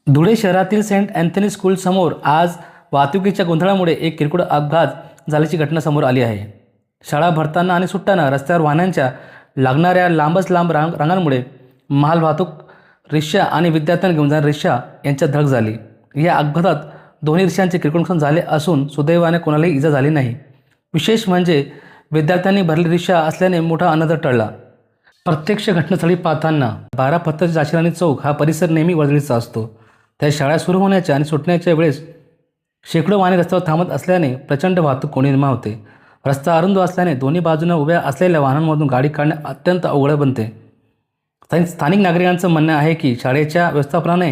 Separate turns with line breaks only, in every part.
धुळे शहरातील Saint Anthony school समोर आज वाहतुकीच्या गोंधळामुळे एक किरकोळ अपघात झाल्याची घटना समोर आली आहे। शाळा भरताना आणि सुटताना रस्त्यावर वाहनांच्या लागणाऱ्या लांबच लांब रांगांमुळे माल वाहतूक रिक्षा आणि विद्यार्थ्यांना घेऊन जाणाऱ्या रिक्षा यांच्यात धडक झाली। या अपघातात दोन्ही रिक्षांचे किरकोळ नुकसान झाले असून सुदैवाने कोणालाही इजा झाली नाही। विशेष म्हणजे विद्यार्थ्यांनी भरलेली रिक्षा असल्याने मोठा अनर्थ टळला। प्रत्यक्ष घटनास्थळी पाहताना 12 पत्थर जाशिराणी चौक हा परिसर नेहमी वर्दळीचा असतो। त्या शाळा सुरू होण्याच्या आणि सुटण्याच्या वेळेस शेकडो वाहने रस्त्यावर थांबत असल्याने प्रचंड वाहतूक कोंडी निर्माण होते। रस्ता अरुंद असल्याने दोन्ही बाजूने उभ्या असलेल्या वाहनांमधून गाडी काढणे अत्यंत अवघड बनते। स्थानिक नागरिकांचं म्हणणं आहे की शाळेच्या व्यवस्थापनाने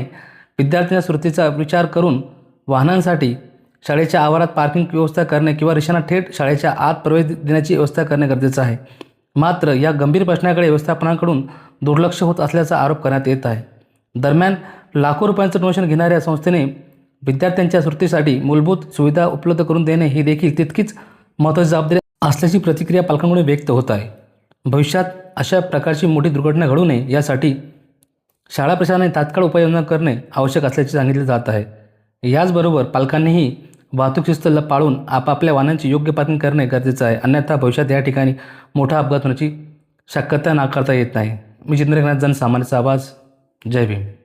विद्यार्थ्यांच्या सुरक्षेचा विचार करून वाहनांसाठी शाळेच्या आवारात पार्किंग व्यवस्था करणे किंवा रिक्षांना थेट शाळेच्या आत प्रवेश देण्याची व्यवस्था करणे गरजेचं आहे। मात्र या गंभीर प्रश्नाकडे व्यवस्थापनाकडून दुर्लक्ष होत असल्याचा आरोप करण्यात येत आहे। दरम्यान लाखो रुपयांचं डोनेशन घेणाऱ्या संस्थेने विद्यार्थ्यांच्या सुरक्षेसाठी मूलभूत सुविधा उपलब्ध करून देणे ही देखील तितकीच महत्त्वाची जबाबदारी असल्याची प्रतिक्रिया पालकांकडून व्यक्त होत आहे। भविष्यात अशा प्रकारची मोठी दुर्घटना घडू नये यासाठी शाळा प्रशासनाने तात्काळ उपाययोजना करणे आवश्यक असल्याचे सांगितले जात आहे। याचबरोबर पालकांनीही वाहतूक शिस्त पाळून आपापल्या वाहनांची योग्य पार्किंग करणे गरजेचं आहे, अन्यथा भविष्यात या ठिकाणी मोठा अपघात होण्याची शक्यता नाकारता येत नाही। मी जितेंद्र एकनाथ, जनसामान्याचा आवाज। जय भीम।